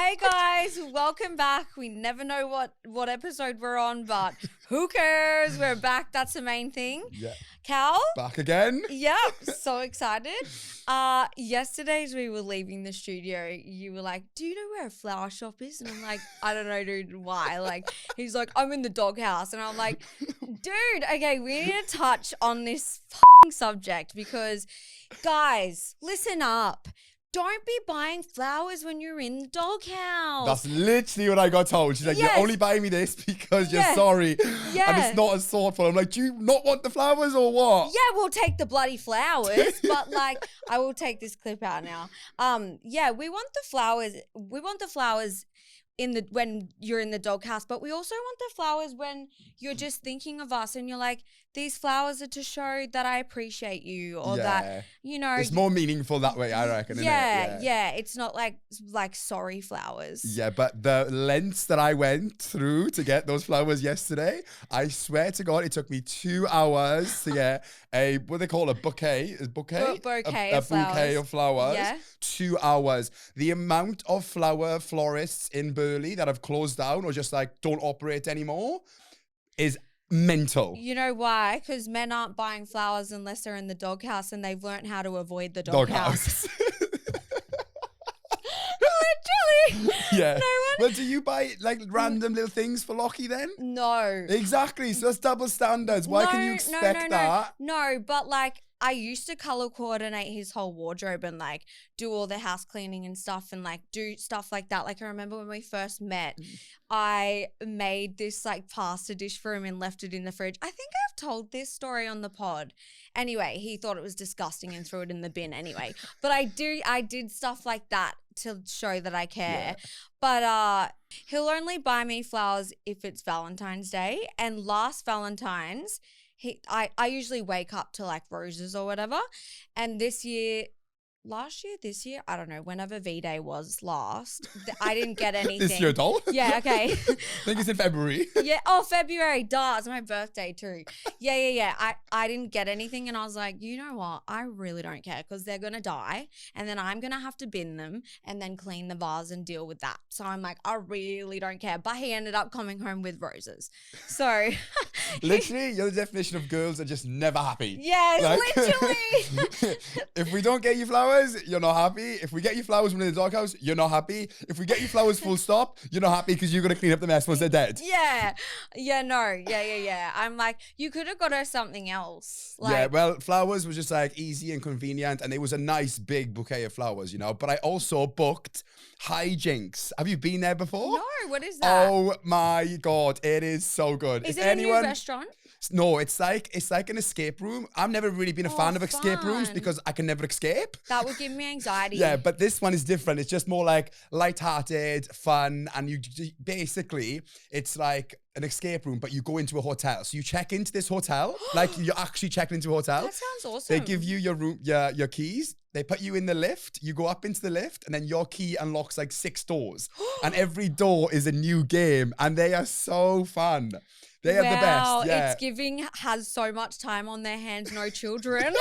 Hey guys, welcome back. We never know what episode we're on, but who cares? We're back. That's the main thing. Yeah. Cal? Back again? Yep, so excited. Yesterday as we were leaving the studio, you were like, do you know where a flower shop is? And I'm like, I don't know, dude, why? Like, he's like, I'm in the doghouse. And I'm like, dude, okay, we need to touch on this subject because, guys, listen up. Don't be buying flowers when you're in the doghouse. That's literally what I got told. She's like, you're only buying me this because you're sorry. Yeah. And it's not as thoughtful. I'm like, do you not want the flowers or what? Yeah, we'll take the bloody flowers, but like, I will take this clip out now. Yeah, we want the flowers. We want the flowers when you're in the doghouse, but we also want the flowers when you're just thinking of us and you're like, these flowers are to show that I appreciate you or that, you know. It's more meaningful that way, I reckon, isn't it? Yeah. It's not like sorry flowers. Yeah, but the lengths that I went through to get those flowers yesterday, I swear to God, it took me 2 hours to get a, what they call a bouquet. A bouquet? Bouquet a of flowers. bouquet of flowers. Yeah. 2 hours. The amount of flower florists in Burley that have closed down or just like don't operate anymore is mental. You know why? Because men aren't buying flowers unless they're in the doghouse and they've learned how to avoid the doghouse. Literally. Yeah. No one. Well, do you buy like random little things for Lockie then? No. Exactly. So that's double standards. Why can you expect that? No, but like I used to color coordinate his whole wardrobe and like do all the house cleaning and stuff and like do stuff like that. Like I remember when we first met, I made this like pasta dish for him and left it in the fridge. I think I've told this story on the pod. Anyway, he thought it was disgusting and threw it in the bin anyway. But I did stuff like that to show that I care. Yeah. But he'll only buy me flowers if it's Valentine's Day. And last Valentine's, I usually wake up to like roses or whatever. And this year, I don't know, whenever V-Day was last, I didn't get anything. This year, doll? Yeah, okay. I think it's in February. Yeah, February, duh, it's my birthday too. Yeah. I didn't get anything and I was like, you know what? I really don't care because they're going to die and then I'm going to have to bin them and then clean the vase and deal with that. So I'm like, I really don't care. But he ended up coming home with roses. So. Literally, you're the definition of girls are just never happy. Yes, like, literally. If we don't get you flowers, you're not happy. If we get you flowers when in the doghouse, you're not happy. If we get you flowers full stop, you're not happy because you're going to clean up the mess once they're dead. Yeah. I'm like, you could have got her something else. Like, yeah, well, flowers was just like easy and convenient and it was a nice big bouquet of flowers, you know. But I also booked hijinks. Have you been there before? No, what is that? Oh my God, it is so good. Is it a new restaurant? No, it's like an escape room. I've never really been a fan of escape rooms because I can never escape. That would give me anxiety. Yeah, but this one is different. It's just more like lighthearted, fun, and you basically it's like an escape room, but you go into a hotel. So you check into this hotel, like you're actually checking into a hotel. That sounds awesome. They give you your room, your keys. They put you in the lift. You go up into the lift, and then your key unlocks like 6 doors, and every door is a new game, and they are so fun. They are the best. Yeah. It's giving has so much time on their hands, no children.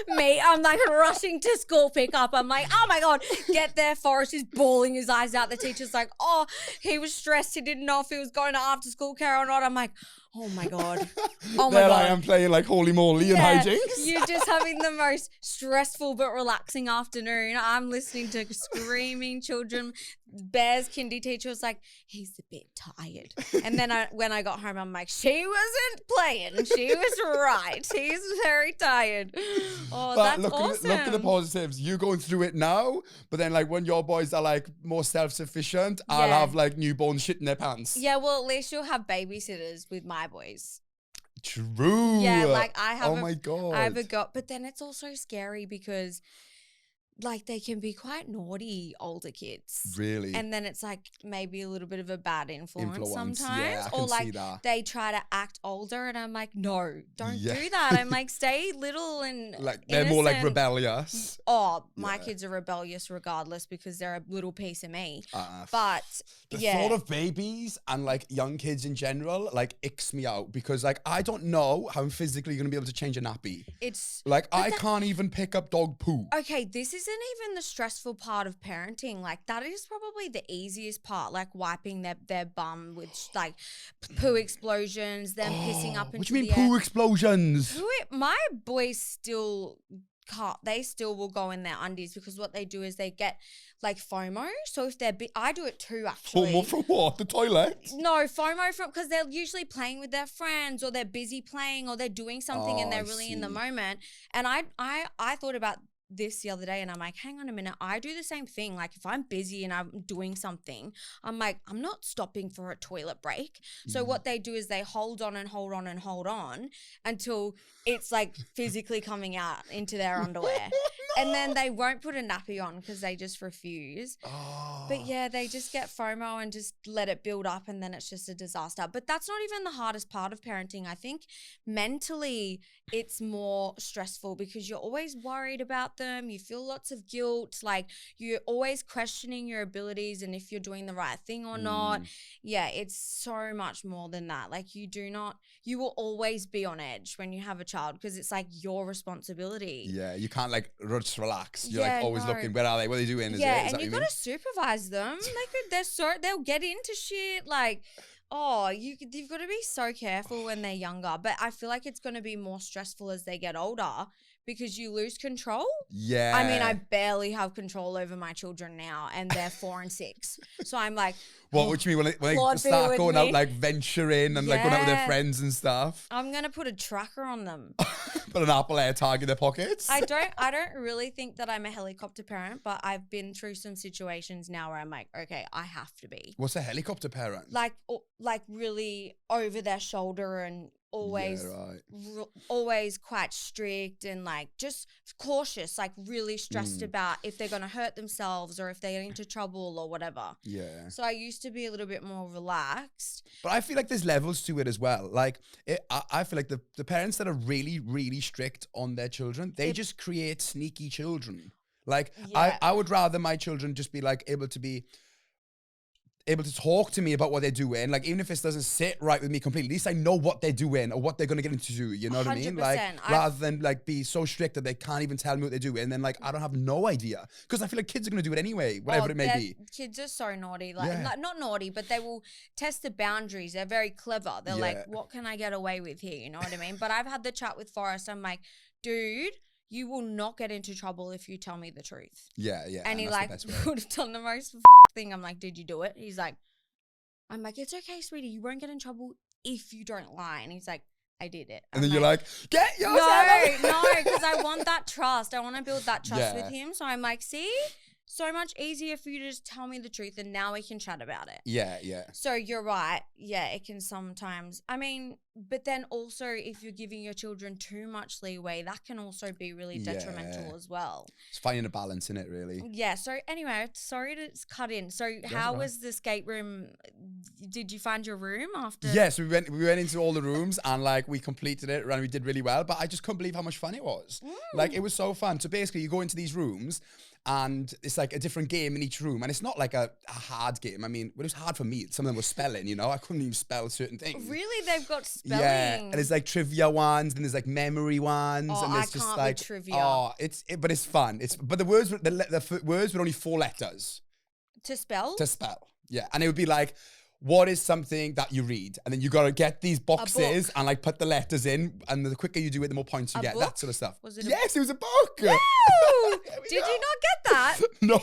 Me, I'm like rushing to school pickup. I'm like, oh my God, get there. Forrest is bawling his eyes out. The teacher's like, oh, he was stressed. He didn't know if he was going to after school care or not. I'm like, oh my God. Oh my God. I am playing like holy moly and hijinks. You're just having the most stressful but relaxing afternoon. I'm listening to screaming children. Bear's kindy teacher was like, he's a bit tired. And then when I got home, I'm like, she wasn't playing. She was right. He's very tired. Oh, but that's awesome. Look at the positives. You going through it now, but then like when your boys are like more self-sufficient, I'll have like newborn shit in their pants. Yeah, well, at least you'll have babysitters with my boys. True. Yeah, like I have. Oh my God. I have a got, but then it's also scary because like they can be quite naughty older kids. Really? And then it's like maybe a little bit of a bad influence sometimes. Yeah, I or can like see that. they try to act older and I'm like, no, don't do that. I'm like, stay little and like they're more like rebellious. Oh, my kids are rebellious regardless because they're a little piece of me. But the thought of babies and like young kids in general like icks me out because like I don't know how I'm physically going to be able to change a nappy. It's like I can't even pick up dog poo. Okay, this is isn't even the stressful part of parenting. Like, that is probably the easiest part, like wiping their bum with like poo explosions, them pissing up into What do you mean the air. poo explosions? My boys still can't. They still will go in their undies because what they do is they get like FOMO. So if they're I do it too, actually. FOMO from what? The toilet? No, FOMO from because they're usually playing with their friends or they're busy playing or they're doing something and they're really in the moment. And I thought about this the other day and I'm like, hang on a minute, I do the same thing. Like if I'm busy and I'm doing something, I'm like, I'm not stopping for a toilet break. So what they do is they hold on and hold on and hold on until it's like physically coming out into their underwear. And then they won't put a nappy on because they just refuse. But yeah, they just get FOMO and just let it build up and then it's just a disaster. But that's not even the hardest part of parenting. I think mentally it's more stressful because you're always worried about them. You feel lots of guilt. Like you're always questioning your abilities and if you're doing the right thing or not. Yeah, it's so much more than that. Like you will always be on edge when you have a child because it's like your responsibility. Yeah, you can't like just relax. You're like always looking, where are they? What are they doing? And you got to supervise them. They'll get into shit like, you've got to be so careful when they're younger. But I feel like it's going to be more stressful as they get older because you lose control. Yeah. I mean, I barely have control over my children now and they're 4 and 6. So I'm like, what do you mean when they start going out like venturing and like going out with their friends and stuff? I'm going to put a tracker on them. Put an Apple AirTag in their pockets? I don't really think that I'm a helicopter parent, but I've been through some situations now where I'm like, okay, I have to be. What's a helicopter parent? Like really over their shoulder and always quite strict and like just cautious, like really stressed about if they're going to hurt themselves or if they get into trouble or whatever. Yeah. So I used to be a little bit more relaxed. But I feel like there's levels to it as well. Like I feel like the parents that are really, really strict on their children, they just create sneaky children. Like I would rather my children just be like able to talk to me about what they're doing. Like, even if it doesn't sit right with me completely, at least I know what they're doing or what they're going to get into. You know what I mean? Like, rather than like be so strict that they can't even tell me what they're doing. And then like, I don't have no idea. Because I feel like kids are going to do it anyway, whatever it may be. Kids are so naughty. Like, not naughty, but they will test the boundaries. They're very clever. They're like, what can I get away with here? You know what I mean? But I've had the chat with Forrest. I'm like, dude, you will not get into trouble if you tell me the truth. Yeah. And he like would have done the most thing. I'm like, did you do it? He's like, I'm like, it's okay, sweetie. You won't get in trouble if you don't lie. And he's like, I did it. And then you're like, get yours No, because I want that trust. I want to build that trust with him. So I'm like, see? So much easier for you to just tell me the truth and now we can chat about it. Yeah. So you're right. Yeah, it can sometimes, I mean, but then also if you're giving your children too much leeway, that can also be really detrimental as well. It's finding a balance in it, really. Yeah. So anyway, sorry to cut in. So how was the skate room? Did you find your room after? Yes, we went into all the rooms and like we completed it and we did really well. But I just couldn't believe how much fun it was. Like it was so fun. So basically you go into these rooms and it's like a different game in each room. And it's not like a hard game. I mean, it was hard for me. Some of them were spelling, you know. I couldn't even spell certain things. Really? They've got spelling? Yeah. And there's like trivia ones and there's like memory ones. Oh, and there's I just can't like with trivia. Oh, but it's fun. But the words were only 4 letters. To spell? To spell. Yeah. And it would be like, what is something that you read? And then you got to get these boxes and like put the letters in. And the quicker you do it, the more points you get. Book? That sort of stuff. Was it Yes, it was a book. Woo! Did you not get that? No.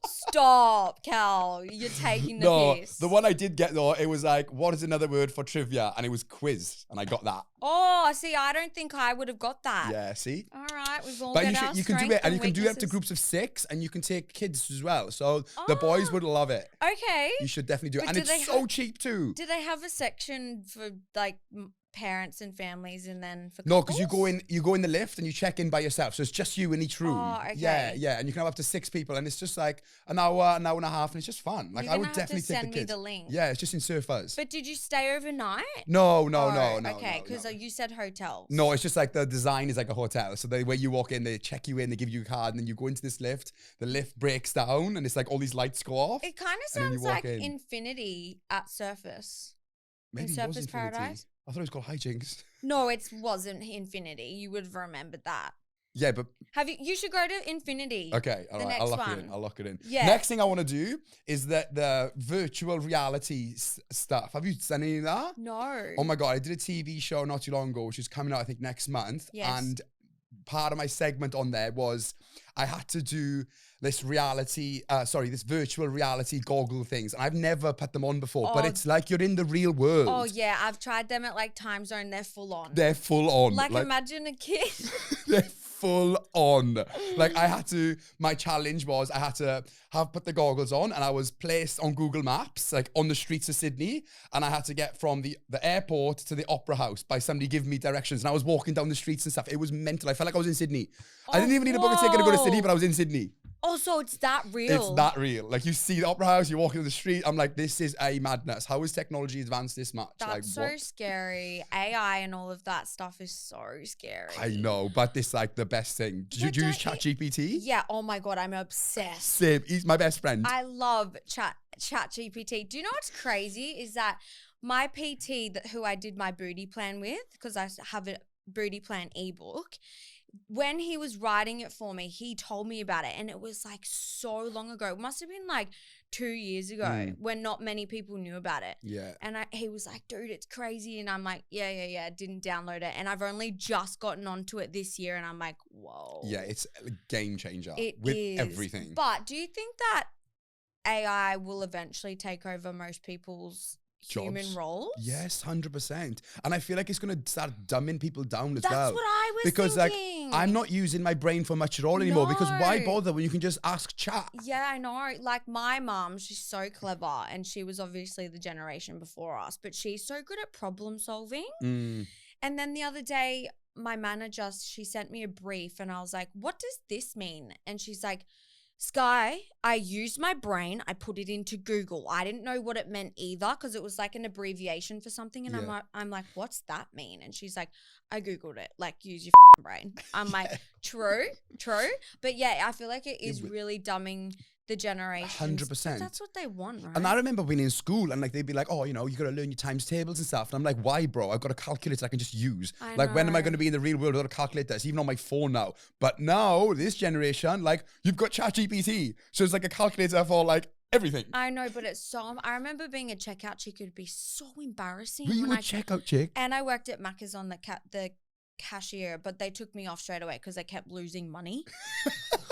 Stop, Cal. You're taking the piss. The one I did get though, it was like, what is another word for trivia? And it was quiz. And I got that. Oh, see, I don't think I would have got that. Yeah, see? All right, we've all But got our you can do it, and you can do it up to weaknesses. groups of 6, and you can take kids as well. So the boys would love it. Okay. You should definitely do it. But And it's so cheap too. Do they have a section for like parents and families and then for couples? No, because you go in the lift and you check in by yourself. So it's just you in each room. Oh, okay. Yeah. And you can have up to 6 people, and it's just like an hour and a half, and it's just fun. Like You're I gonna would have to definitely take send the me kids. the link. Yeah, it's just in Surfers. But did you stay overnight? No. Okay, because you said hotels. No, it's just like the design is like a hotel. So the way you walk in, they check you in, they give you a card, and then you go into this lift. The lift breaks down, and it's like all these lights go off. It kind of sounds like Infinity at Surface. Maybe in it was Surface Infinity. Paradise. I thought it was called Hijinks. No, it wasn't Infinity. You would have remembered that. Yeah, but You should go to Infinity. okay, all The right, next I'll lock it one. in. I'll lock it in. Yeah. Next thing I want to do is the virtual reality stuff. Have you done any of that? No. Oh my God, I did a TV show not too long ago, which is coming out, I think, next month. Yes. And part of my segment on there was I had to do this virtual reality goggle things. And I've never put them on before, but it's like you're in the real world. Oh yeah, I've tried them at like Time Zone. They're full on. They're full on. Like imagine a kid. They're full on. Like my challenge was I had to put the goggles on, and I was placed on Google Maps, like on the streets of Sydney, and I had to get from the airport to the Opera House by somebody giving me directions, and I was walking down the streets and stuff. It was mental. I felt like I was in Sydney. I didn't even need a book ticket to go to Sydney, but I was in Sydney. Oh, so it's that real? It's that real. Like you see the Opera House, you're walking down the street. I'm like, this is a madness. How has technology advanced this much? That's like, so scary. AI and all of that stuff is so scary. I know, but this like the best thing. Do you use ChatGPT? Yeah. Oh my God, I'm obsessed. Same. He's my best friend. I love ChatGPT. Do you know what's crazy is that my PT who I did my booty plan with, because I have a booty plan ebook, when he was writing it for me, he told me about it, and it was like so long ago. It must have been like 2 years ago when not many people knew about it. Yeah. And he was like, dude, it's crazy. And I'm like, yeah. Didn't download it. And I've only just gotten onto it this year. And I'm like, whoa. Yeah, it's a game changer It is. everything. But do you think that AI will eventually take over most people's human roles? Yes, 100%. And I feel like it's going to start dumbing people down as well. That's what I was because thinking. like I'm not using my brain for much at all anymore, because why bother when you can just ask chat? Yeah, I know. Like my mom, she's so clever, and she was obviously the generation before us, but she's so good at problem solving. And then the other day, my manager, she sent me a brief, and I was like, what does this mean? And she's like, Skye, I used my brain. I put it into Google. I didn't know what it meant either, because it was like an abbreviation for something. And I'm like, what's that mean? And she's like, I Googled it. Like, use your brain. I'm like, true. But yeah, I feel like it is really dumbing the generation. 100%. That's what they want, right? And I remember being in school, and like they'd be like, oh, you got to learn your times tables and stuff. And I'm like, why, bro? I've got a calculator I can just use. Like, when am I going to be in the real world without a calculator? It's even on my phone now. But now, this generation, like, you've got ChatGPT. So it's like a calculator for like everything. I know, but it's so. I remember being a checkout chick. It'd be so embarrassing. Were you a checkout chick? And I worked at Macca's on the cashier, but they took me off straight away because I kept losing money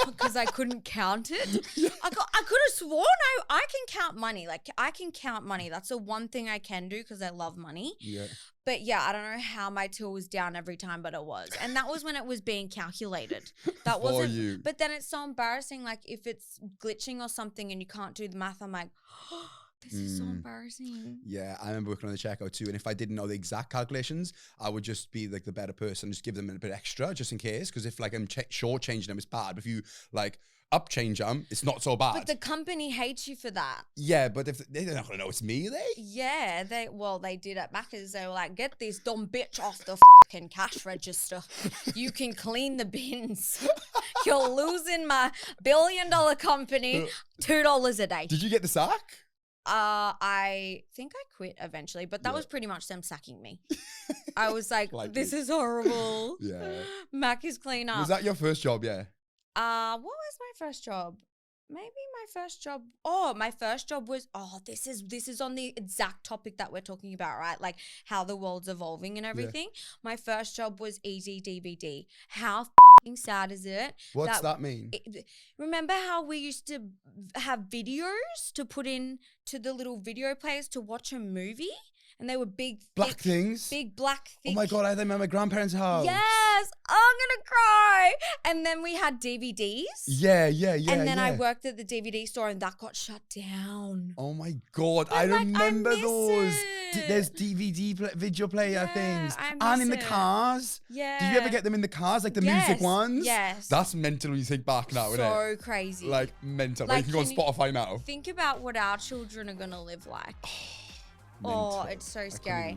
because I couldn't count it. I could have sworn I can count money. Like, I can count money. That's the one thing I can do because I love money. Yeah. But yeah, I don't know how my till was down every time, but it was. And that was when it was being calculated. That wasn't you. But then it's so embarrassing, like if it's glitching or something and you can't do the math, I'm like, oh, this is so embarrassing. Yeah, I remember working on the checkout too. And if I didn't know the exact calculations, I would just be like the better person, just give them a bit extra just in case. Because if like I'm shortchanging them, it's bad. But if you like upchange them, it's not so bad. But the company hates you for that. Yeah, but if they're not gonna know it's me, Yeah, they did at Macca's. They were like, get this dumb bitch off the fucking cash register. You can clean the bins. You're losing my $1 billion company $2 a day. Did you get the sack? I think I quit eventually, but that was pretty much them sacking me. I was like this is horrible. Yeah. Mac is clean up. Was that your first job? Yeah. What was my first job? Maybe my first job. Oh, my first job was, this is on the exact topic that we're talking about, right? Like how the world's evolving and everything. Yeah. My first job was Easy DVD. How fucking sad is it? What's that mean? Remember how we used to have videos to put in to the little video players to watch a movie? And they were big, black things. Big, black, thick. Oh my God, I had them at my grandparents' house. Yes. Oh, I'm going to cry. And then we had DVDs. Yeah. And then I worked at the DVD store and that got shut down. Oh my God, I remember those. There's DVD video player things. And in the cars. Yeah. Did you ever get them in the cars, like the music ones? Yes. That's mental when you think back now, isn't it? So crazy. Like mental. Like, you can go on Spotify now. Think about what our children are going to live like. Mental. Oh, it's so scary.